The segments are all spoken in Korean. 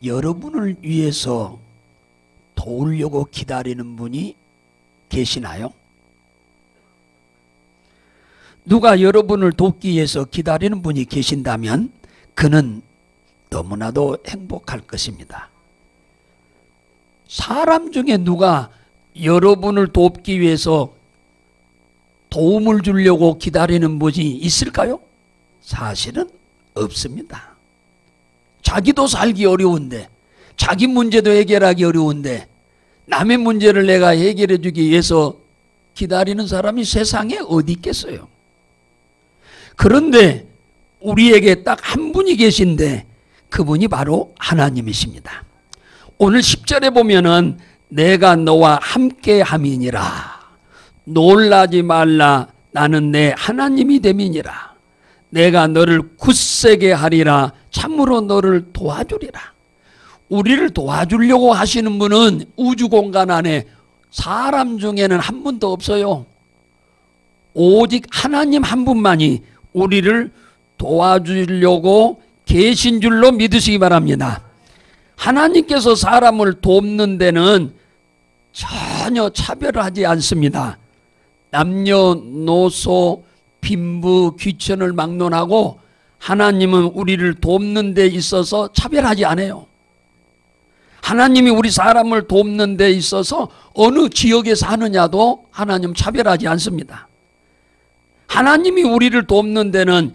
여러분을 위해서 도우려고 기다리는 분이 계시나요? 누가 여러분을 돕기 위해서 기다리는 분이 계신다면 그는 너무나도 행복할 것입니다. 사람 중에 누가 여러분을 돕기 위해서 도움을 주려고 기다리는 분이 있을까요? 사실은 없습니다. 자기도 살기 어려운데, 자기 문제도 해결하기 어려운데 남의 문제를 내가 해결해 주기 위해서 기다리는 사람이 세상에 어디 있겠어요? 그런데 우리에게 딱 한 분이 계신데 그분이 바로 하나님이십니다. 오늘 10절에 보면은 내가 너와 함께 함이니라. 놀라지 말라. 나는 내 하나님이 됨이니라. 내가 너를 굳세게 하리라. 참으로 너를 도와주리라. 우리를 도와주려고 하시는 분은 우주 공간 안에 사람 중에는 한 분도 없어요. 오직 하나님 한 분만이 우리를 도와주려고 계신 줄로 믿으시기 바랍니다. 하나님께서 사람을 돕는 데는 전혀 차별하지 않습니다. 남녀노소 빈부 귀천을 막론하고 하나님은 우리를 돕는 데 있어서 차별하지 않아요. 하나님이 우리 사람을 돕는 데 있어서 어느 지역에 사느냐도 하나님 차별하지 않습니다. 하나님이 우리를 돕는 데는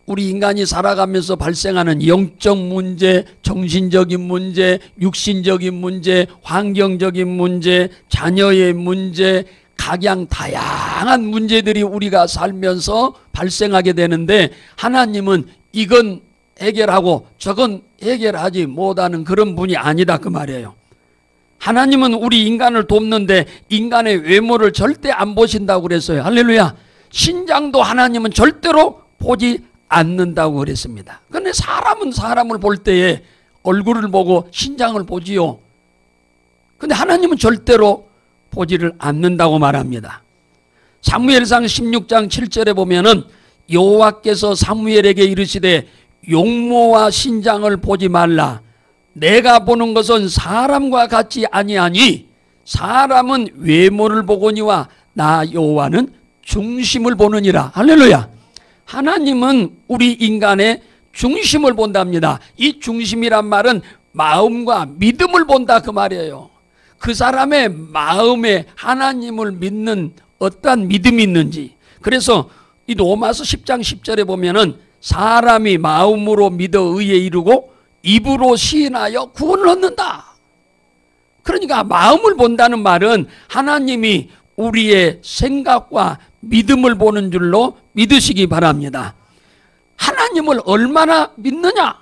우리 인간이 살아가면서 발생하는 영적 문제, 정신적인 문제, 육신적인 문제, 환경적인 문제, 자녀의 문제, 각양 다양한 문제들이 우리가 살면서 발생하게 되는데 하나님은 이건 해결하고 저건 해결하지 못하는 그런 분이 아니다 그 말이에요. 하나님은 우리 인간을 돕는데 인간의 외모를 절대 안 보신다고 그랬어요. 할렐루야. 신장도 하나님은 절대로 보지 않는다고 그랬습니다. 그런데 사람은 사람을 볼 때에 얼굴을 보고 신장을 보지요. 그런데 하나님은 절대로 보지를 않는다고 말합니다. 사무엘상 16장 7절에 보면은 여호와께서 사무엘에게 이르시되 용모와 신장을 보지 말라. 내가 보는 것은 사람과 같지 아니하니 사람은 외모를 보거니와 나 여호와는 중심을 보느니라. 할렐루야. 하나님은 우리 인간의 중심을 본답니다. 이 중심이란 말은 마음과 믿음을 본다 그 말이에요. 그 사람의 마음에 하나님을 믿는 어떠한 믿음이 있는지. 그래서 이 로마서 10장 10절에 보면은 사람이 마음으로 믿어 의에 이르고 입으로 시인하여 구원을 얻는다. 그러니까 마음을 본다는 말은 하나님이 우리의 생각과 믿음을 보는 줄로 믿으시기 바랍니다. 하나님을 얼마나 믿느냐,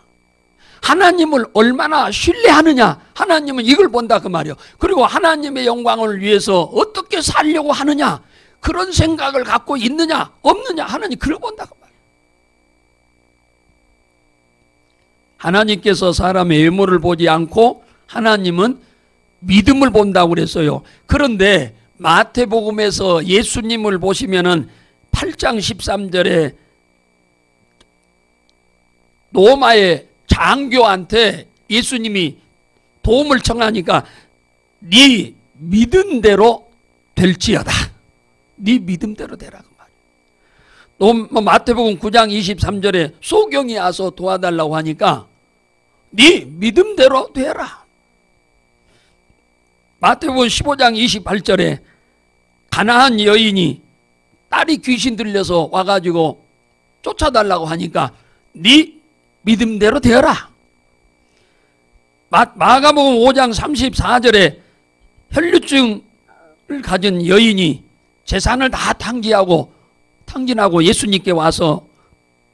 하나님을 얼마나 신뢰하느냐, 하나님은 이걸 본다 그 말이에요. 그리고 하나님의 영광을 위해서 어떻게 살려고 하느냐, 그런 생각을 갖고 있느냐 없느냐 하나님 그걸 본다 그 말이에요. 하나님께서 사람의 외모를 보지 않고 하나님은 믿음을 본다고 그랬어요. 그런데 마태복음에서 예수님을 보시면은 8장 13절에 로마의 장교한테 예수님이 도움을 청하니까 네 믿음대로 될지어다. 네 믿음대로 되라 그 말이에요. 마태복음 9장 23절에 소경이 와서 도와달라고 하니까 네 믿음대로 되라. 마태복음 15장 28절에 가나안 여인이 딸이 귀신 들려서 와가지고 쫓아달라고 하니까 네 믿음대로 되어라. 마가복음 5장 34절에 혈류증을 가진 여인이 재산을 다 탕진하고 예수님께 와서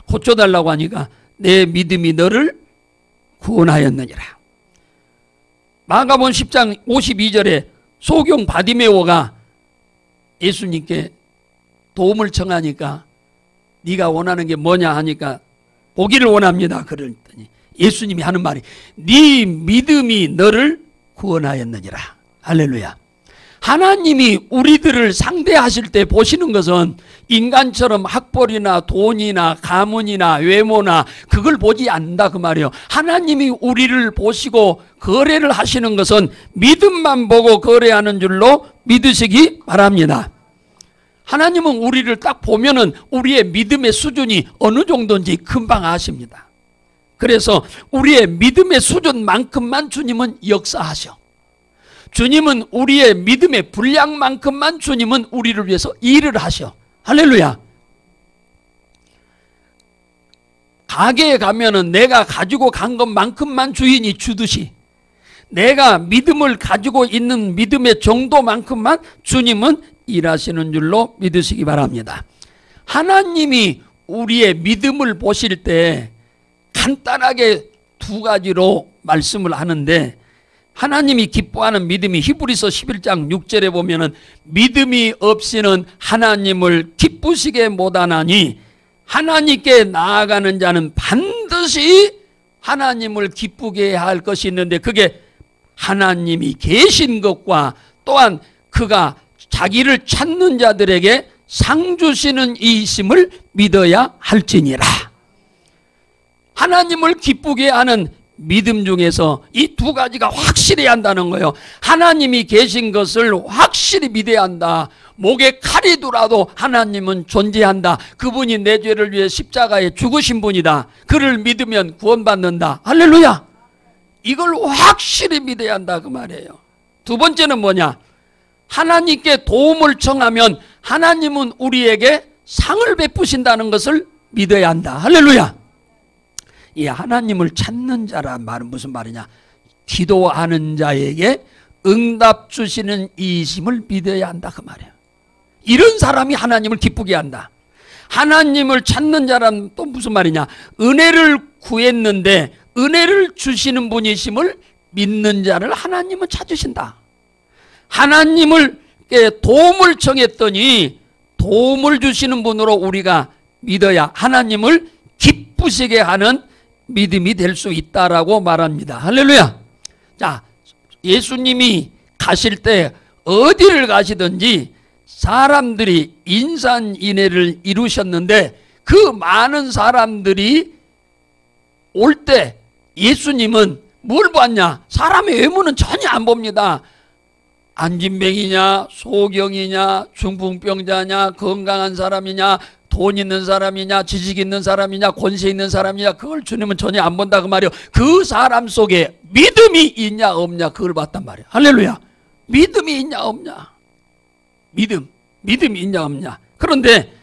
고쳐달라고 하니까 내 믿음이 너를 구원하였느니라. 마가복음 10장 52절에 소경 바디메오가 예수님께 도움을 청하니까 네가 원하는 게 뭐냐 하니까 보기를 원합니다. 그랬더니 예수님이 하는 말이 네 믿음이 너를 구원하였느니라. 할렐루야. 하나님이 우리들을 상대하실 때 보시는 것은 인간처럼 학벌이나 돈이나 가문이나 외모나 그걸 보지 않는다 그 말이에요. 하나님이 우리를 보시고 거래를 하시는 것은 믿음만 보고 거래하는 줄로 믿으시기 바랍니다. 하나님은 우리를 딱 보면은 우리의 믿음의 수준이 어느 정도인지 금방 아십니다. 그래서 우리의 믿음의 수준만큼만 주님은 역사하셔. 주님은 우리의 믿음의 분량만큼만 주님은 우리를 위해서 일을 하셔. 할렐루야. 가게에 가면은 내가 가지고 간 것만큼만 주인이 주듯이 내가 믿음을 가지고 있는 믿음의 정도만큼만 주님은 일하시는 줄로 믿으시기 바랍니다. 하나님이 우리의 믿음을 보실 때 간단하게 두 가지로 말씀을 하는데, 하나님이 기뻐하는 믿음이 히브리서 11장 6절에 보면은 믿음이 없이는 하나님을 기쁘시게 못하나니 하나님께 나아가는 자는 반드시 하나님을 기쁘게 해야 할 것이 있는데, 그게 하나님이 계신 것과 또한 그가 자기를 찾는 자들에게 상 주시는 이심을 믿어야 할지니라. 하나님을 기쁘게 하는 믿음 중에서 이 두 가지가 확실히 한다는 거예요. 하나님이 계신 것을 확실히 믿어야 한다. 목에 칼이 들어도 하나님은 존재한다. 그분이 내 죄를 위해 십자가에 죽으신 분이다. 그를 믿으면 구원받는다. 할렐루야. 이걸 확실히 믿어야 한다 그 말이에요. 두 번째는 뭐냐? 하나님께 도움을 청하면 하나님은 우리에게 상을 베푸신다는 것을 믿어야 한다. 할렐루야. 이 하나님을 찾는 자란 말은 무슨 말이냐? 기도하는 자에게 응답 주시는 이심을 믿어야 한다 그 말이에요. 이런 사람이 하나님을 기쁘게 한다. 하나님을 찾는 자란 또 무슨 말이냐? 은혜를 구했는데 은혜를 주시는 분이심을 믿는 자를 하나님은 찾으신다. 하나님을 도움을 청했더니 도움을 주시는 분으로 우리가 믿어야 하나님을 기쁘시게 하는 믿음이 될 수 있다라고 말합니다. 할렐루야. 자, 예수님이 가실 때 어디를 가시든지 사람들이 인산인해를 이루셨는데 그 많은 사람들이 올 때 예수님은 뭘 봤냐? 사람의 외모는 전혀 안 봅니다. 안진뱅이냐, 소경이냐, 중풍병자냐, 건강한 사람이냐, 돈 있는 사람이냐, 지식 있는 사람이냐, 권세 있는 사람이냐, 그걸 주님은 전혀 안 본다 그 말이에요. 그 사람 속에 믿음이 있냐 없냐 그걸 봤단 말이에요. 할렐루야. 믿음이 있냐 없냐. 믿음이 있냐 없냐. 그런데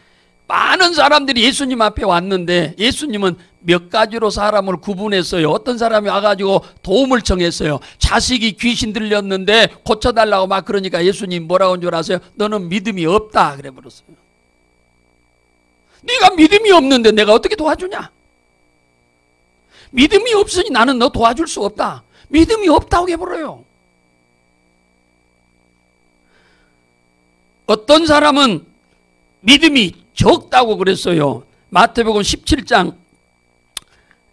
많은 사람들이 예수님 앞에 왔는데 예수님은 몇 가지로 사람을 구분했어요. 어떤 사람이 와가지고 도움을 청했어요. 자식이 귀신 들렸는데 고쳐달라고 막 그러니까 예수님 뭐라고 한 줄 아세요? 너는 믿음이 없다 그래 버렸어요. 네가 믿음이 없는데 내가 어떻게 도와주냐? 믿음이 없으니 나는 너 도와줄 수 없다. 믿음이 없다고 해버려요. 어떤 사람은 믿음이 적다고 그랬어요. 마태복음 17장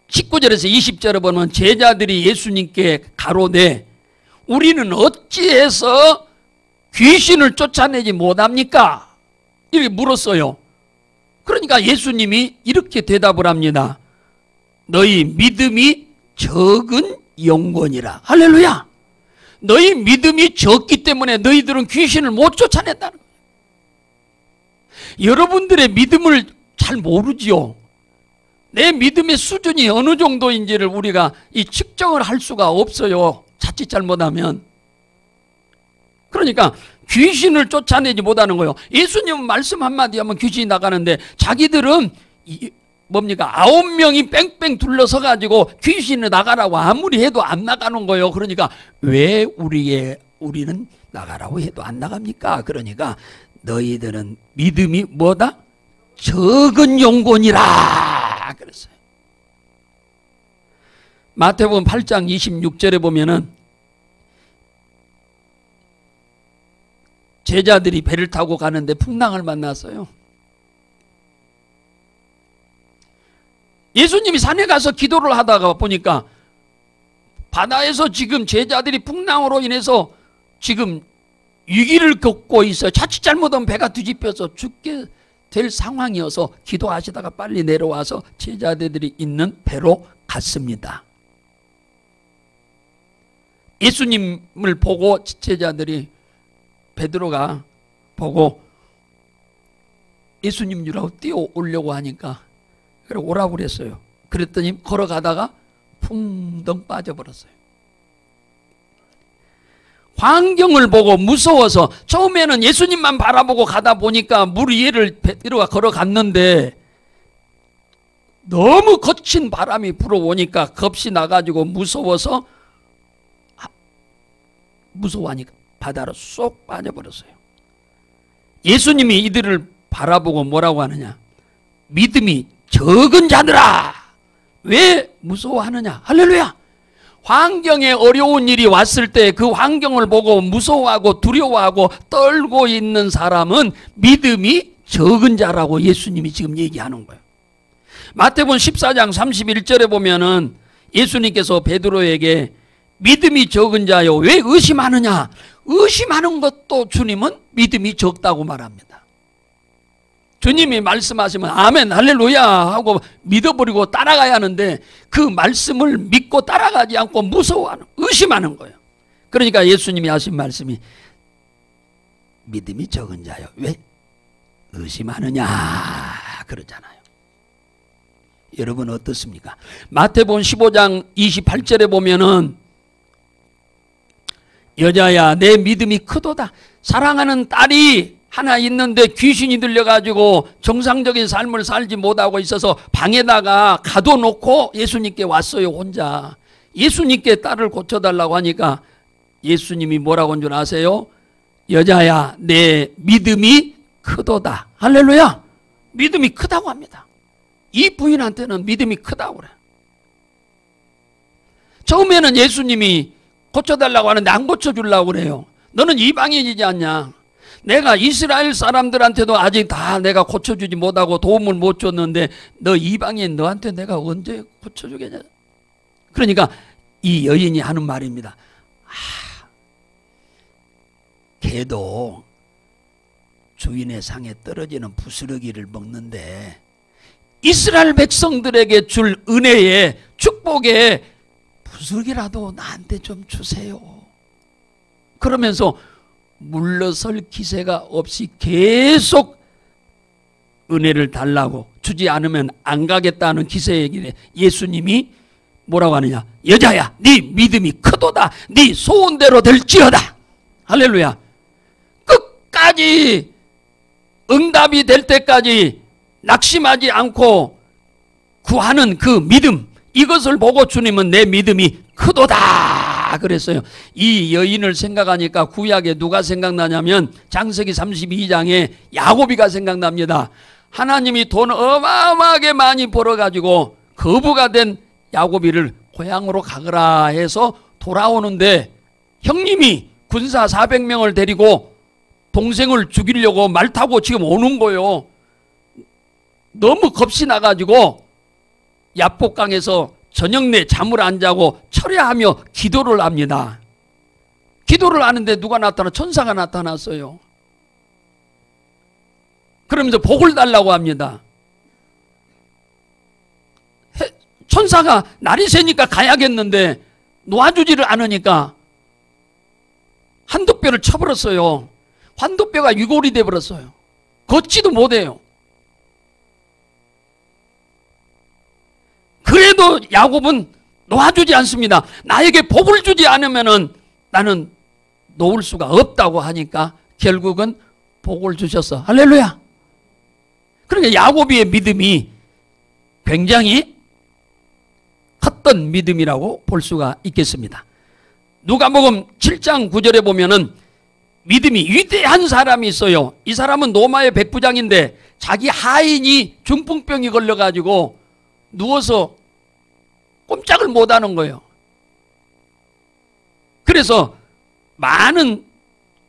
19절에서 20절에 보면 제자들이 예수님께 가로되 우리는 어찌해서 귀신을 쫓아내지 못합니까? 이렇게 물었어요. 그러니까 예수님이 이렇게 대답을 합니다. 너희 믿음이 적은 영혼이라. 할렐루야. 너희 믿음이 적기 때문에 너희들은 귀신을 못 쫓아낸다는 거예요. 여러분들의 믿음을 잘 모르지요. 내 믿음의 수준이 어느 정도인지를 우리가 이 측정을 할 수가 없어요. 자칫 잘못하면. 그러니까 귀신을 쫓아내지 못하는 거예요. 예수님은 말씀 한마디 하면 귀신이 나가는데 자기들은 뭡니까? 9명이 뺑뺑 둘러서 가지고 귀신이 나가라고 아무리 해도 안 나가는 거예요. 그러니까 왜 우리는 나가라고 해도 안 나갑니까? 그러니까 너희들은 믿음이 뭐다? 적은 영혼이라 그랬어요. 마태복음 8장 26절에 보면은 제자들이 배를 타고 가는데 풍랑을 만났어요. 예수님이 산에 가서 기도를 하다가 보니까 바다에서 지금 제자들이 풍랑으로 인해서 지금 위기를 겪고 있어요. 자칫 잘못하면 배가 뒤집혀서 죽게 될 상황이어서 기도하시다가 빨리 내려와서 제자들이 있는 배로 갔습니다. 예수님을 보고 제자들이 베드로가 보고 예수님 주라고 뛰어오려고 하니까 그래 오라고 그랬어요. 그랬더니 걸어가다가 풍덩 빠져버렸어요. 환경을 보고 무서워서 처음에는 예수님만 바라보고 가다 보니까 물 위를 베드로가 걸어갔는데 너무 거친 바람이 불어오니까 겁이 나가지고 무서워하니까 바다로 쏙 빠져버렸어요. 예수님이 이들을 바라보고 뭐라고 하느냐? 믿음이 적은 자들아 왜 무서워하느냐? 할렐루야. 환경에 어려운 일이 왔을 때 그 환경을 보고 무서워하고 두려워하고 떨고 있는 사람은 믿음이 적은 자라고 예수님이 지금 얘기하는 거예요. 마태복음 14장 31절에 보면은 예수님께서 베드로에게 믿음이 적은 자요 왜 의심하느냐? 의심하는 것도 주님은 믿음이 적다고 말합니다. 주님이 말씀하시면 아멘 할렐루야 하고 믿어버리고 따라가야 하는데 그 말씀을 믿고 따라가지 않고 무서워하는 의심하는 거예요. 그러니까 예수님이 하신 말씀이 믿음이 적은 자요 왜 의심하느냐 그러잖아요. 여러분 어떻습니까? 마태복음 15장 28절에 보면은 여자야 내 믿음이 크도다. 사랑하는 딸이 하나 있는데 귀신이 들려가지고 정상적인 삶을 살지 못하고 있어서 방에다가 가둬놓고 예수님께 왔어요. 혼자. 예수님께 딸을 고쳐달라고 하니까 예수님이 뭐라고 한 줄 아세요? 여자야 내 믿음이 크도다. 할렐루야. 믿음이 크다고 합니다. 이 부인한테는 믿음이 크다고 그래요. 처음에는 예수님이 고쳐달라고 하는데 안 고쳐주려고 그래요. 너는 이방인이지 않냐? 내가 이스라엘 사람들한테도 아직 다 내가 고쳐주지 못하고 도움을 못 줬는데 너 이방인 너한테 내가 언제 고쳐주겠냐? 그러니까 이 여인이 하는 말입니다. 개도 주인의 상에 떨어지는 부스러기를 먹는데 이스라엘 백성들에게 줄 은혜에 축복에 부스러기라도 나한테 좀 주세요. 그러면서 물러설 기세가 없이 계속 은혜를 달라고 주지 않으면 안 가겠다는 기세이길래 예수님이 뭐라고 하느냐? 여자야 네 믿음이 크도다. 네 소원대로 될지어다. 할렐루야. 끝까지 응답이 될 때까지 낙심하지 않고 구하는 그 믿음, 이것을 보고 주님은 내 믿음이 크도다 그랬어요. 이 여인을 생각하니까 구약에 누가 생각나냐면 창세기 32장에 야곱이가 생각납니다. 하나님이 돈 어마어마하게 많이 벌어가지고 거부가 된 야곱이를 고향으로 가거라 해서 돌아오는데 형님이 군사 400명을 데리고 동생을 죽이려고 말 타고 지금 오는 거예요. 너무 겁이 나가지고 야복강에서 저녁 내 잠을 안 자고 철야하며 기도를 합니다. 기도를 하는데 누가 나타나? 천사가 나타났어요. 그러면서 복을 달라고 합니다. 천사가 날이 새니까 가야겠는데 놓아주지를 않으니까 한도뼈를 쳐버렸어요. 환도뼈가 위골이 돼버렸어요. 걷지도 못해요. 그래도 야곱은 놓아주지 않습니다. 나에게 복을 주지 않으면 나는 놓을 수가 없다고 하니까 결국은 복을 주셨어. 할렐루야. 그러니까 야곱의 믿음이 굉장히 컸던 믿음이라고 볼 수가 있겠습니다. 누가복음 7장 9절에 보면은 믿음이 위대한 사람이 있어요. 이 사람은 로마의 백부장인데 자기 하인이 중풍병이 걸려가지고 누워서 꼼짝을 못하는 거예요. 그래서 많은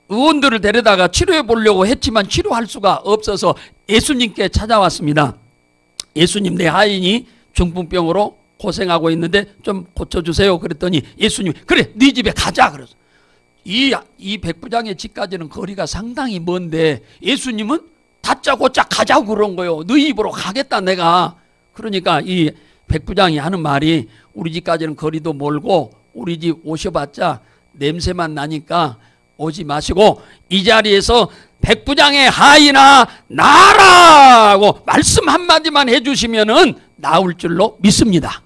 의원들을 데려다가 치료해 보려고 했지만 치료할 수가 없어서 예수님께 찾아왔습니다. 예수님, 내 하인이 중풍병으로 고생하고 있는데 좀 고쳐주세요. 그랬더니 예수님이 그래 네 집에 가자 그랬어. 이 백부장의 집까지는 거리가 상당히 먼데 예수님은 다짜고짜 가자고 그런 거예요. 너희 집으로 가겠다 내가. 그러니까 이 백부장이 하는 말이 우리 집까지는 거리도 멀고 우리 집 오셔봤자 냄새만 나니까 오지 마시고 이 자리에서 백부장의 하인아 나라고 말씀 한마디만 해주시면은 나올 줄로 믿습니다.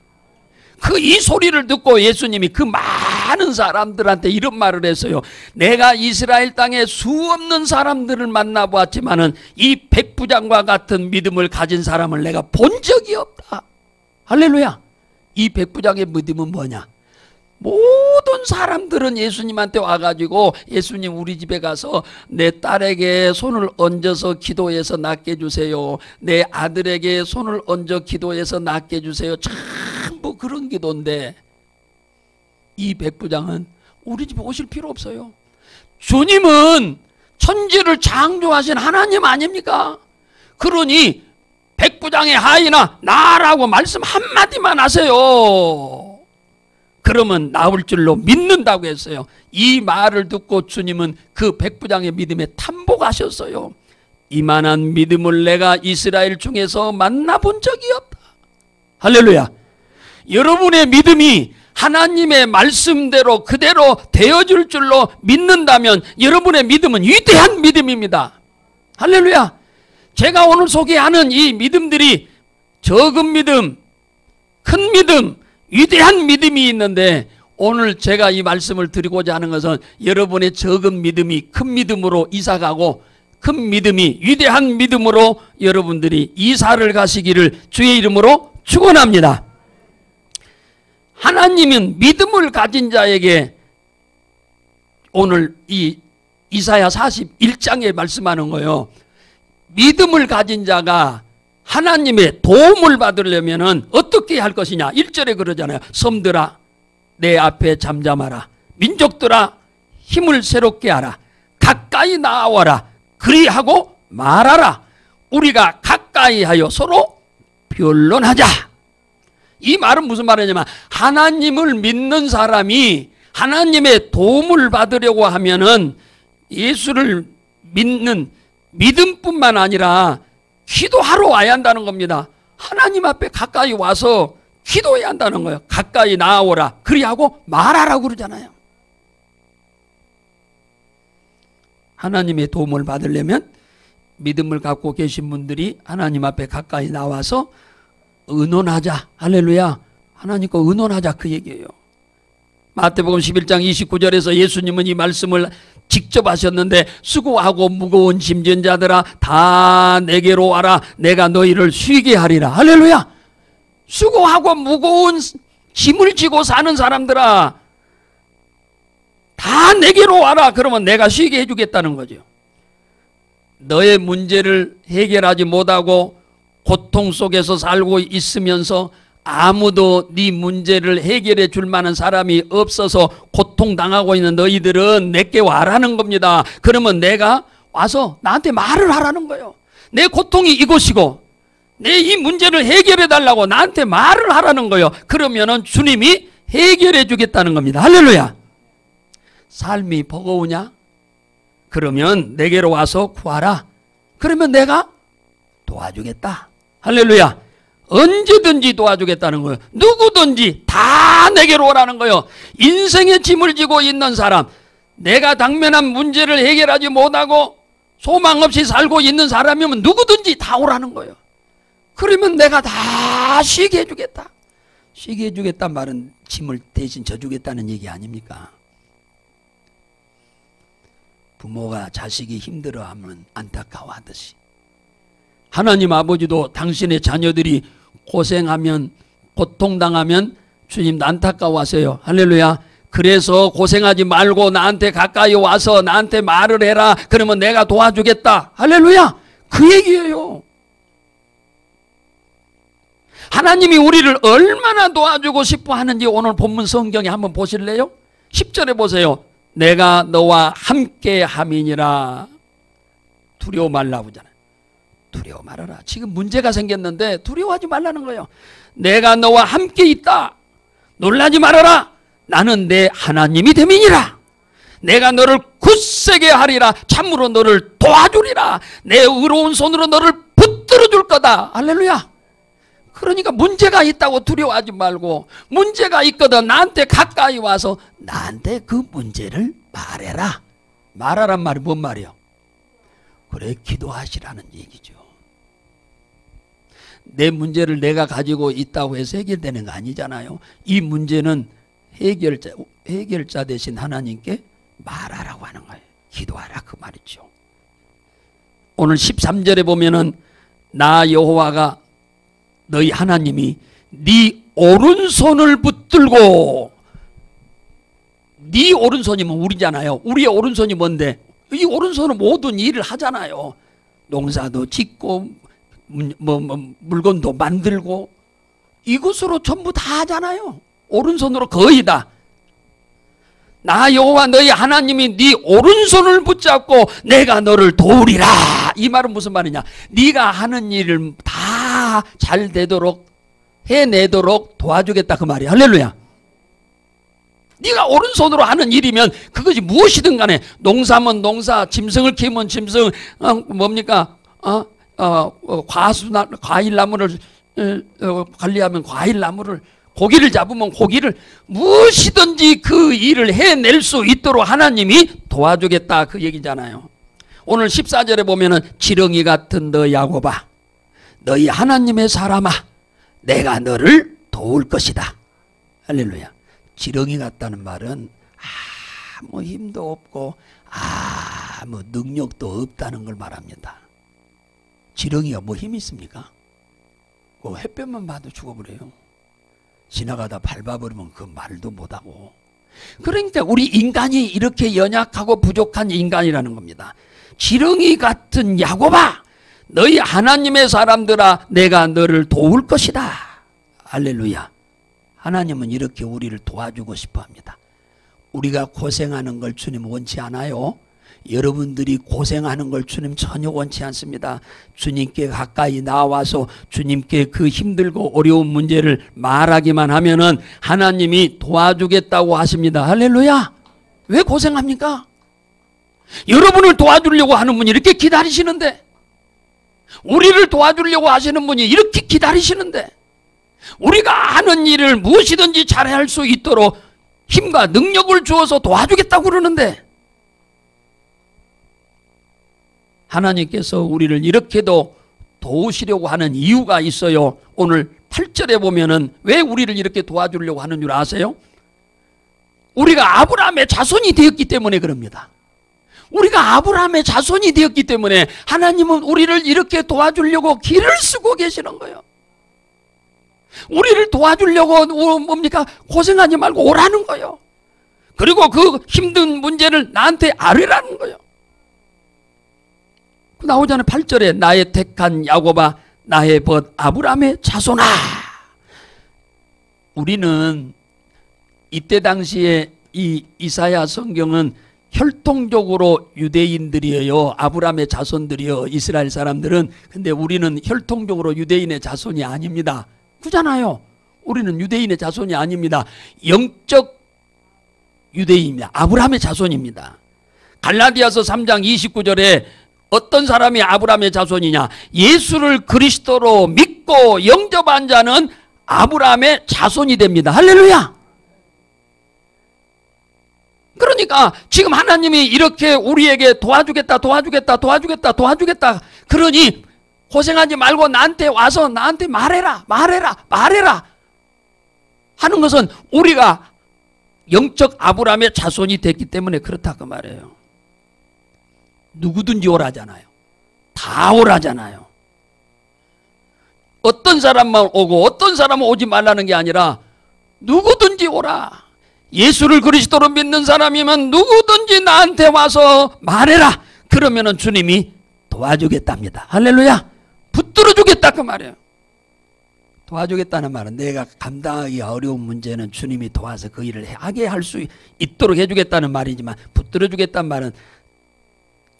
이 소리를 듣고 예수님이 그 많은 사람들한테 이런 말을 했어요. 내가 이스라엘 땅에 수없는 사람들을 만나보았지만은 이 백부장과 같은 믿음을 가진 사람을 내가 본 적이 없다. 할렐루야. 이 백부장의 믿음은 뭐냐? 모든 사람들은 예수님한테 와가지고 예수님 우리 집에 가서 내 딸에게 손을 얹어서 기도해서 낫게 해주세요. 내 아들에게 손을 얹어 기도해서 낫게 해주세요. 전부 그런 기도인데 이 백부장은 우리 집에 오실 필요 없어요. 주님은 천지를 창조하신 하나님 아닙니까? 그러니 백부장의 하인아 나라고 말씀 한마디만 하세요. 그러면 나올 줄로 믿는다고 했어요. 이 말을 듣고 주님은 그 백부장의 믿음에 탐복하셨어요. 이만한 믿음을 내가 이스라엘 중에서 만나본 적이 없다. 할렐루야. 여러분의 믿음이 하나님의 말씀대로 그대로 되어줄 줄로 믿는다면 여러분의 믿음은 위대한 믿음입니다. 할렐루야. 제가 오늘 소개하는 이 믿음들이 적은 믿음, 큰 믿음, 위대한 믿음이 있는데 오늘 제가 이 말씀을 드리고자 하는 것은 여러분의 적은 믿음이 큰 믿음으로 이사가고 큰 믿음이 위대한 믿음으로 여러분들이 이사를 가시기를 주의 이름으로 축원합니다. 하나님은 믿음을 가진 자에게 오늘 이 이사야 41장에 말씀하는 거예요. 믿음을 가진 자가 하나님의 도움을 받으려면 어떻게 할 것이냐. 1절에 그러잖아요. 섬들아 내 앞에 잠잠하라. 민족들아 힘을 새롭게 하라. 가까이 나와라. 그리하고 말하라. 우리가 가까이 하여 서로 변론하자. 이 말은 무슨 말이냐면 하나님을 믿는 사람이 하나님의 도움을 받으려고 하면은 예수를 믿는 믿음뿐만 아니라 기도하러 와야 한다는 겁니다. 하나님 앞에 가까이 와서 기도해야 한다는 거예요. 가까이 나아오라. 그리하고 말하라고 그러잖아요. 하나님의 도움을 받으려면 믿음을 갖고 계신 분들이 하나님 앞에 가까이 나와서 의논하자. 할렐루야. 하나님과 의논하자 그 얘기예요. 마태복음 11장 29절에서 예수님은 이 말씀을 직접 하셨는데 수고하고 무거운 짐진 자들아 다 내게로 와라. 내가 너희를 쉬게 하리라. 할렐루야. 수고하고 무거운 짐을 지고 사는 사람들아 다 내게로 와라. 그러면 내가 쉬게 해주겠다는 거죠. 너의 문제를 해결하지 못하고 고통 속에서 살고 있으면서 아무도 네 문제를 해결해 줄 만한 사람이 없어서 고통당하고 있는 너희들은 내게 와라는 겁니다. 그러면 내가 와서 나한테 말을 하라는 거예요. 내 고통이 이것이고 내 이 문제를 해결해 달라고 나한테 말을 하라는 거예요. 그러면은 주님이 해결해 주겠다는 겁니다. 할렐루야. 삶이 버거우냐? 그러면 내게로 와서 구하라. 그러면 내가 도와주겠다. 할렐루야. 언제든지 도와주겠다는 거예요. 누구든지 다 내게로 오라는 거예요. 인생의 짐을 지고 있는 사람, 내가 당면한 문제를 해결하지 못하고 소망 없이 살고 있는 사람이면 누구든지 다 오라는 거예요. 그러면 내가 다 쉬게 해주겠다. 쉬게 해주겠다는 말은 짐을 대신 져주겠다는 얘기 아닙니까? 부모가 자식이 힘들어하면 안타까워하듯이 하나님 아버지도 당신의 자녀들이 고생하면 고통당하면 주님 안타까워하세요. 할렐루야. 그래서 고생하지 말고 나한테 가까이 와서 나한테 말을 해라. 그러면 내가 도와주겠다. 할렐루야. 그 얘기예요. 하나님이 우리를 얼마나 도와주고 싶어 하는지 오늘 본문 성경에 한번 보실래요? 10절에 보세요. 내가 너와 함께 함이니라. 두려워 말라고 하잖아요. 두려워 말아라. 지금 문제가 생겼는데 두려워하지 말라는 거예요. 내가 너와 함께 있다. 놀라지 말아라. 나는 내 하나님이 됨이니라. 내가 너를 굳세게 하리라. 참으로 너를 도와주리라. 내 의로운 손으로 너를 붙들어 줄 거다. 할렐루야. 그러니까 문제가 있다고 두려워하지 말고, 문제가 있거든 나한테 가까이 와서 나한테 그 문제를 말해라. 말하란 말이 뭔 말이요? 그래, 기도하시라는 얘기죠. 내 문제를 내가 가지고 있다고 해서 해결되는 거 아니잖아요. 이 문제는 해결자 대신 하나님께 말하라고 하는 거예요. 기도하라 그 말이죠. 오늘 13절에 보면은 나 여호와가 너희 하나님이 네 오른손을 붙들고, 네 오른손이면 우리잖아요. 우리의 오른손이 뭔데? 이 오른손은 모든 일을 하잖아요. 농사도 짓고 물건도 만들고 이것으로 전부 다 하잖아요. 오른손으로 거의 다. 나 여호와 너희 하나님이 네 오른손을 붙잡고 내가 너를 도우리라. 이 말은 무슨 말이냐? 네가 하는 일을 다 잘 되도록 해내도록 도와주겠다 그 말이야. 할렐루야. 네가 오른손으로 하는 일이면 그것이 무엇이든 간에, 농사면 농사, 짐승을 키우면 짐승, 뭡니까? 과일나무를 관리하면 과일나무를, 고기를 잡으면 고기를, 무엇이든지 그 일을 해낼 수 있도록 하나님이 도와주겠다 그 얘기잖아요. 오늘 14절에 보면은 지렁이 같은 너 야곱아, 너희 하나님의 사람아, 내가 너를 도울 것이다. 할렐루야. 지렁이 같다는 말은 아무 힘도 없고 아무 능력도 없다는 걸 말합니다. 지렁이가 뭐 힘이 있습니까? 그 햇볕만 봐도 죽어버려요. 지나가다 밟아버리면 그 말도 못하고. 그러니까 우리 인간이 이렇게 연약하고 부족한 인간이라는 겁니다. 지렁이 같은 야곱아, 너희 하나님의 사람들아, 내가 너를 도울 것이다. 할렐루야. 하나님은 이렇게 우리를 도와주고 싶어 합니다. 우리가 고생하는 걸 주님 원치 않아요. 여러분들이 고생하는 걸 주님 전혀 원치 않습니다. 주님께 가까이 나와서 주님께 그 힘들고 어려운 문제를 말하기만 하면은 하나님이 도와주겠다고 하십니다. 할렐루야. 왜 고생합니까? 여러분을 도와주려고 하는 분이 이렇게 기다리시는데, 우리를 도와주려고 하시는 분이 이렇게 기다리시는데, 우리가 하는 일을 무엇이든지 잘할 수 있도록 힘과 능력을 주어서 도와주겠다고 그러는데, 하나님께서 우리를 이렇게도 도우시려고 하는 이유가 있어요. 오늘 8절에 보면은 왜 우리를 이렇게 도와주려고 하는 줄 아세요? 우리가 아브라함의 자손이 되었기 때문에 그럽니다. 우리가 아브라함의 자손이 되었기 때문에 하나님은 우리를 이렇게 도와주려고 길을 쓰고 계시는 거예요. 우리를 도와주려고 뭡니까? 고생하지 말고 오라는 거예요. 그리고 그 힘든 문제를 나한테 아뢰라는 거예요. 나오잖아요. 8절에 나의 택한 야곱아, 나의 벗 아브라함의 자손아. 우리는 이때 당시에 이 이사야 성경은 혈통적으로 유대인들이에요. 아브라함의 자손들이요. 이스라엘 사람들은. 근데 우리는 혈통적으로 유대인의 자손이 아닙니다. 그잖아요. 우리는 유대인의 자손이 아닙니다. 영적 유대인입니다. 아브라함의 자손입니다. 갈라디아서 3장 29절에 어떤 사람이 아브라함의 자손이냐? 예수를 그리스도로 믿고 영접한 자는 아브라함의 자손이 됩니다. 할렐루야. 그러니까 지금 하나님이 이렇게 우리에게 도와주겠다 그러니 고생하지 말고 나한테 와서 나한테 말해라 하는 것은 우리가 영적 아브라함의 자손이 됐기 때문에 그렇다 그 말이에요. 누구든지 오라잖아요. 다 오라잖아요. 어떤 사람만 오고 어떤 사람은 오지 말라는 게 아니라 누구든지 오라. 예수를 그리스도로 믿는 사람이면 누구든지 나한테 와서 말해라. 그러면은 주님이 도와주겠답니다. 할렐루야. 붙들어 주겠다 그 말이에요. 도와주겠다는 말은 내가 감당하기 어려운 문제는 주님이 도와서 그 일을 하게 할 수 있도록 해주겠다는 말이지만, 붙들어 주겠다는 말은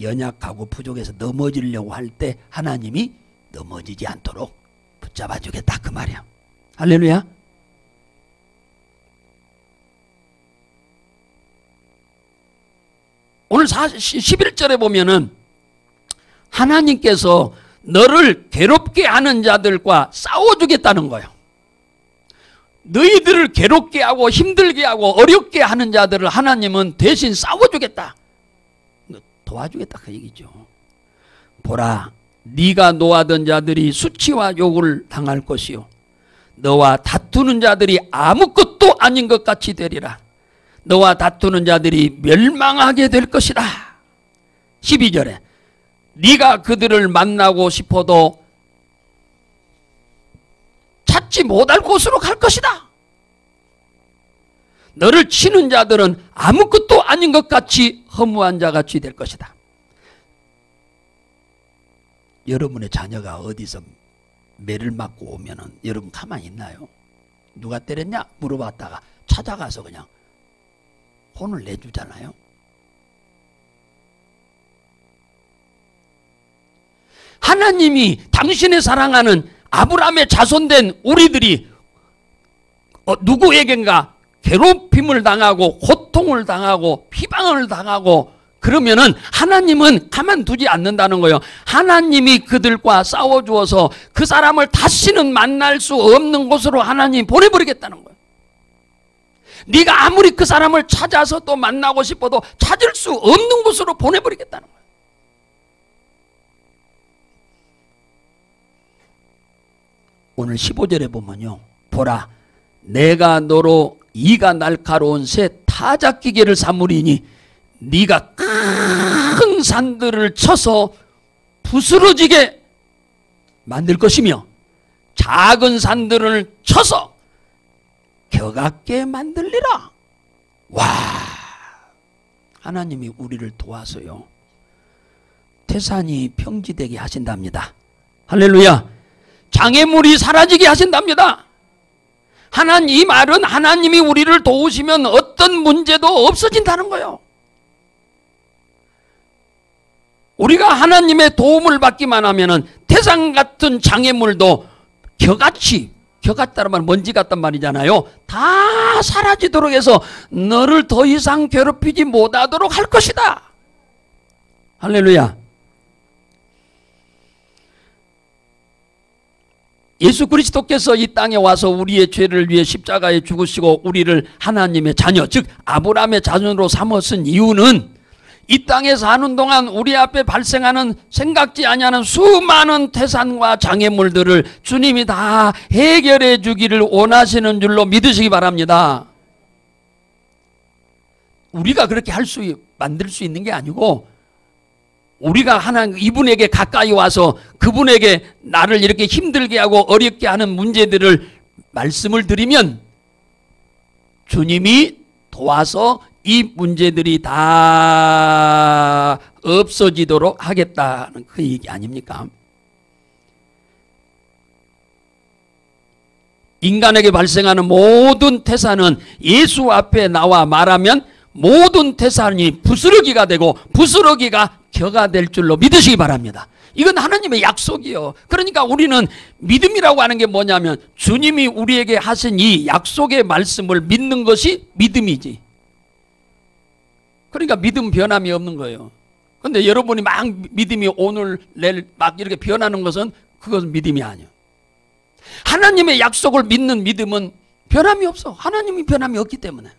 연약하고 부족해서 넘어지려고 할 때 하나님이 넘어지지 않도록 붙잡아 주겠다 그 말이야. 할렐루야. 오늘 11절에 보면은 하나님께서 너를 괴롭게 하는 자들과 싸워주겠다는 거예요. 너희들을 괴롭게 하고 힘들게 하고 어렵게 하는 자들을 하나님은 대신 싸워주겠다. 도와주겠다 그 얘기죠. 보라, 네가 노하던 자들이 수치와 욕을 당할 것이요 너와 다투는 자들이 아무것도 아닌 것 같이 되리라. 너와 다투는 자들이 멸망하게 될 것이다. 12절에 네가 그들을 만나고 싶어도 찾지 못할 곳으로 갈 것이다. 너를 치는 자들은 아무것도 아닌 것 같이 허무한 자같이 될 것이다. 여러분의 자녀가 어디서 매를 맞고 오면은 여러분 가만히 있나요? 누가 때렸냐? 물어봤다가 찾아가서 그냥 혼을 내주잖아요. 하나님이 당신의 사랑하는 아브라함의 자손된 우리들이 누구에겐가 괴롭힘을 당하고 고통을 당하고 비방을 당하고 그러면은 하나님은 가만두지 않는다는 거예요. 하나님이 그들과 싸워주어서 그 사람을 다시는 만날 수 없는 곳으로 하나님이 보내버리겠다는 거예요. 네가 아무리 그 사람을 찾아서 또 만나고 싶어도 찾을 수 없는 곳으로 보내버리겠다는 거예요. 오늘 15절에 보면요, 보라 내가 너로 이가 날카로운 새 타작기계를 삼으리니 네가 큰 산들을 쳐서 부스러지게 만들 것이며 작은 산들을 쳐서 격하게 만들리라. 와, 하나님이 우리를 도와서요 태산이 평지되게 하신답니다. 할렐루야. 장애물이 사라지게 하신답니다. 이 말은 하나님이 우리를 도우시면 어떤 문제도 없어진다는 거예요. 우리가 하나님의 도움을 받기만 하면은 태산 같은 장애물도 격같다는 말 먼지 같단 말이잖아요. 다 사라지도록 해서 너를 더 이상 괴롭히지 못하도록 할 것이다. 할렐루야. 예수 그리스도께서 이 땅에 와서 우리의 죄를 위해 십자가에 죽으시고 우리를 하나님의 자녀, 즉 아브라함의 자손으로 삼으신 이유는 이 땅에 사는 동안 우리 앞에 발생하는 생각지 아니하는 수많은 태산과 장애물들을 주님이 다 해결해 주기를 원하시는 줄로 믿으시기 바랍니다. 우리가 그렇게 만들 수 있는 게 아니고 우리가 이분에게 가까이 와서 그분에게 나를 이렇게 힘들게 하고 어렵게 하는 문제들을 말씀을 드리면 주님이 도와서 이 문제들이 다 없어지도록 하겠다는 그 얘기 아닙니까? 인간에게 발생하는 모든 태산은 예수 앞에 나와 말하면 모든 태산이 부스러기가 되고 부스러기가 격가 될 줄로 믿으시기 바랍니다. 이건 하나님의 약속이요. 그러니까 우리는 믿음이라고 하는 게 뭐냐면 주님이 우리에게 하신 이 약속의 말씀을 믿는 것이 믿음이지. 그러니까 믿음 변함이 없는 거예요. 그런데 여러분이 막 믿음이 오늘 내일 막 이렇게 변하는 것은 그것은 믿음이 아니에요. 하나님의 약속을 믿는 믿음은 변함이 없어. 하나님이 변함이 없기 때문에.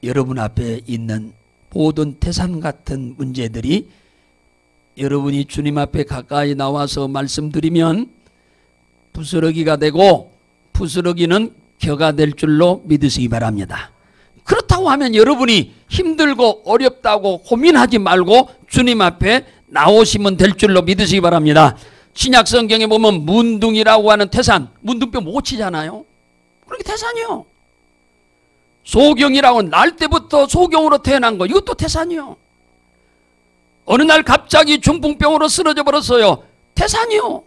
여러분 앞에 있는 모든 태산 같은 문제들이 여러분이 주님 앞에 가까이 나와서 말씀드리면 부스러기가 되고 부스러기는 격가 될 줄로 믿으시기 바랍니다. 그렇다고 하면 여러분이 힘들고 어렵다고 고민하지 말고 주님 앞에 나오시면 될 줄로 믿으시기 바랍니다. 신약 성경에 보면 문둥이라고 하는 태산, 문둥병 못 치잖아요. 그렇게 태산이요. 소경이라고 날 때부터 소경으로 태어난 거, 이것도 태산이요. 어느 날 갑자기 중풍병으로 쓰러져 버렸어요. 태산이요.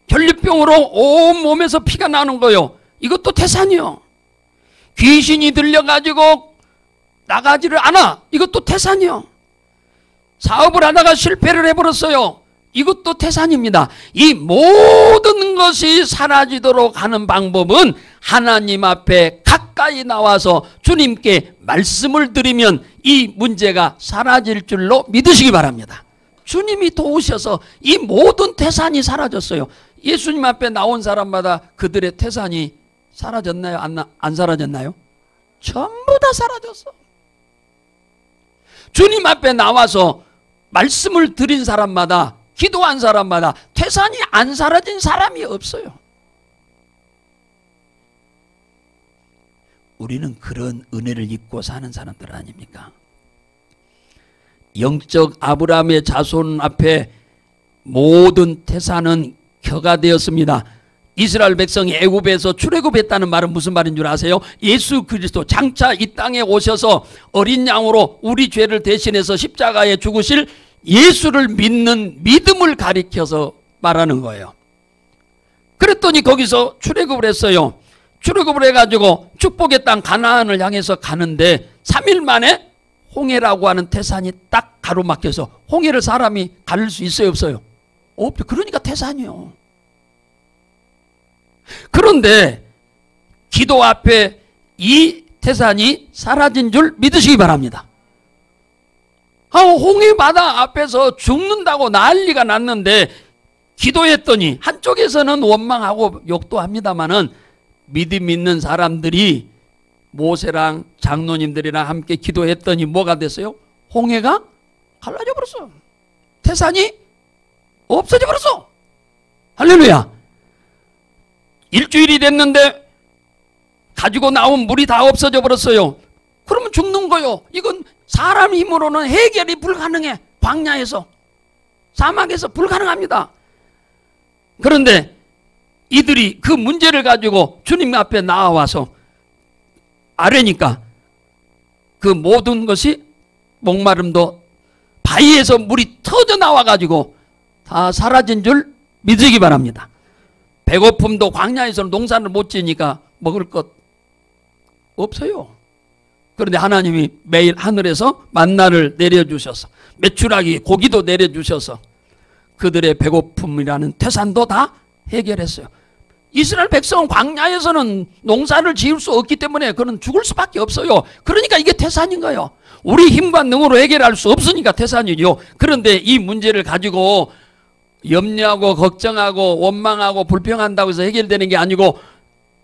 전립병으로 온 몸에서 피가 나는 거요. 이것도 태산이요. 귀신이 들려가지고 나가지를 않아. 이것도 태산이요. 사업을 하다가 실패를 해버렸어요. 이것도 태산입니다. 이 모든 것이 사라지도록 하는 방법은 하나님 앞에 가까이 나와서 주님께 말씀을 드리면 이 문제가 사라질 줄로 믿으시기 바랍니다. 주님이 도우셔서 이 모든 태산이 사라졌어요. 예수님 앞에 나온 사람마다 그들의 태산이 사라졌나요? 안 사라졌나요? 전부 다 사라졌어. 주님 앞에 나와서 말씀을 드린 사람마다, 기도한 사람마다 태산이 안 사라진 사람이 없어요. 우리는 그런 은혜를 입고 사는 사람들 아닙니까? 영적 아브라함의 자손 앞에 모든 태산은 켜가 되었습니다. 이스라엘 백성이 애굽에서 출애굽했다는 말은 무슨 말인 줄 아세요? 예수 그리스도 장차 이 땅에 오셔서 어린 양으로 우리 죄를 대신해서 십자가에 죽으실 예수를 믿는 믿음을 가리켜서 말하는 거예요. 그랬더니 거기서 출애굽을 했어요. 출애굽을 해가지고 축복의 땅 가나안을 향해서 가는데 3일 만에 홍해라고 하는 태산이 딱 가로막혀서, 홍해를 사람이 가를 수 있어요, 없어요? 없죠. 그러니까 태산이요. 그런데 기도 앞에 이 태산이 사라진 줄 믿으시기 바랍니다. 홍해 바다 앞에서 죽는다고 난리가 났는데 기도했더니, 한쪽에서는 원망하고 욕도 합니다마는 믿음 있는 사람들이 모세랑 장로님들이랑 함께 기도했더니 뭐가 됐어요? 홍해가 갈라져 버렸어. 태산이 없어져 버렸어. 할렐루야. 일주일이 됐는데 가지고 나온 물이 다 없어져 버렸어요. 그러면 죽는 거요. 이건 사람 힘으로는 해결이 불가능해. 광야에서, 사막에서 불가능합니다. 그런데 이들이 그 문제를 가지고 주님 앞에 나와서 아뢰니까 그 모든 것이, 목마름도 바위에서 물이 터져 나와가지고 다 사라진 줄 믿으기 바랍니다. 배고픔도, 광야에서는 농사를 못 지니까 먹을 것 없어요. 그런데 하나님이 매일 하늘에서 만나를 내려주셔서, 메추라기 고기도 내려주셔서 그들의 배고픔이라는 태산도 다 해결했어요. 이스라엘 백성은 광야에서는 농사를 지을 수 없기 때문에 그는 죽을 수밖에 없어요. 그러니까 이게 태산인 거예요. 우리 힘과 능으로 해결할 수 없으니까 태산이죠. 그런데 이 문제를 가지고 염려하고 걱정하고 원망하고 불평한다고 해서 해결되는 게 아니고,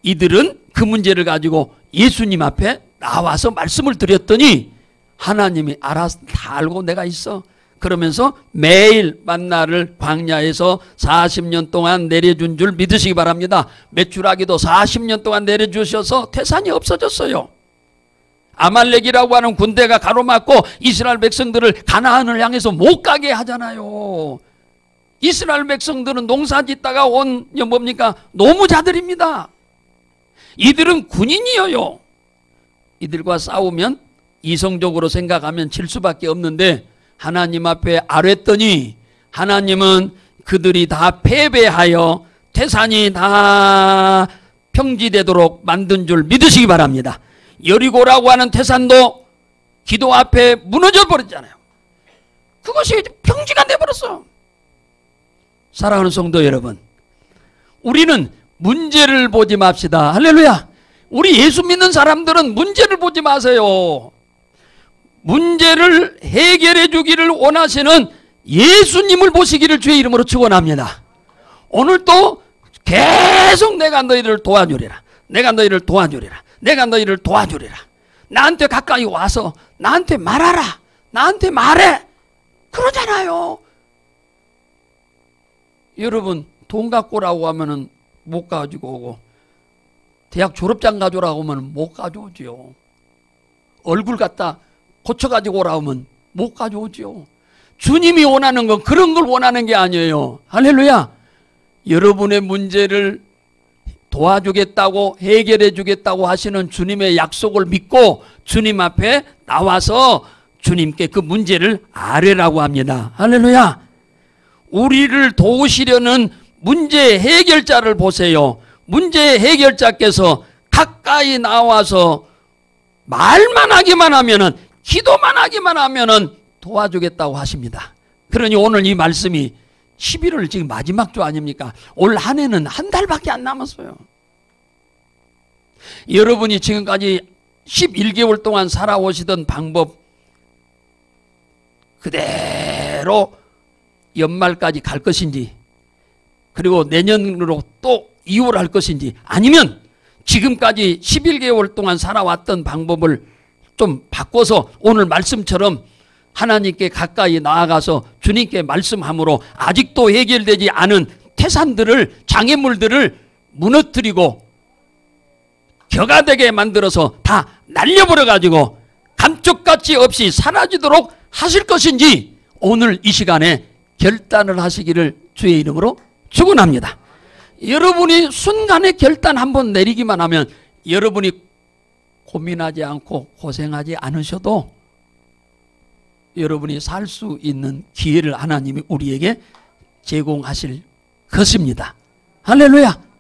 이들은 그 문제를 가지고 예수님 앞에 나와서 말씀을 드렸더니 하나님이 알아서 다 알고 내가 있어. 그러면서 매일 만나를 광야에서 40년 동안 내려준 줄 믿으시기 바랍니다. 메추라기도 40년 동안 내려주셔서 태산이 없어졌어요. 아말렉이라고 하는 군대가 가로막고 이스라엘 백성들을 가나안을 향해서 못 가게 하잖아요. 이스라엘 백성들은 농사 짓다가 온 뭡니까? 노무자들입니다. 이들은 군인이에요. 이들과 싸우면 이성적으로 생각하면 질 수밖에 없는데 하나님 앞에 아뢰더니 하나님은 그들이 다 패배하여 태산이 다 평지되도록 만든 줄 믿으시기 바랍니다. 여리고라고 하는 태산도 기도 앞에 무너져 버렸잖아요. 그것이 평지가 돼버렸어. 사랑하는 성도 여러분, 우리는 문제를 보지 맙시다. 할렐루야. 우리 예수 믿는 사람들은 문제를 보지 마세요. 문제를 해결해 주기를 원하시는 예수님을 보시기를 주의 이름으로 축원합니다. 오늘도 계속 내가 너희를 도와주리라. 내가 너희를 도와주리라. 내가 너희를 도와주리라. 나한테 가까이 와서 나한테 말하라. 나한테 말해. 그러잖아요. 여러분, 돈 갖고 오라고 하면은 못 가지고 오고, 대학 졸업장 가져오라고 하면 못 가져오지요. 얼굴 갖다 고쳐가지고 오라고 하면 못 가져오지요. 주님이 원하는 건 그런 걸 원하는 게 아니에요. 할렐루야. 여러분의 문제를 도와주겠다고, 해결해 주겠다고 하시는 주님의 약속을 믿고 주님 앞에 나와서 주님께 그 문제를 아뢰라고 합니다. 할렐루야. 우리를 도우시려는 문제 해결자를 보세요. 문제 해결자께서 가까이 나와서 말만 하기만 하면은, 기도만 하기만 하면은 도와주겠다고 하십니다. 그러니 오늘 이 말씀이 11월 지금 마지막 주 아닙니까? 올 한 해는 한 달밖에 안 남았어요. 여러분이 지금까지 11개월 동안 살아오시던 방법 그대로 연말까지 갈 것인지, 그리고 내년으로 또 이혼할 것인지, 아니면 지금까지 11개월 동안 살아왔던 방법을 좀 바꿔서 오늘 말씀처럼 하나님께 가까이 나아가서 주님께 말씀함으로 아직도 해결되지 않은 태산들을, 장애물들을 무너뜨리고 격아되게 만들어서 다 날려버려 가지고 감쪽같이 없이 사라지도록 하실 것인지 오늘 이 시간에 결단을 하시기를 주의 이름으로 축원합니다. 여러분이 순간에 결단 한번 내리기만 하면 여러분이 고민하지 않고 고생하지 않으셔도 여러분이 살 수 있는 기회를 하나님이 우리에게 제공하실 것입니다. 할렐루야.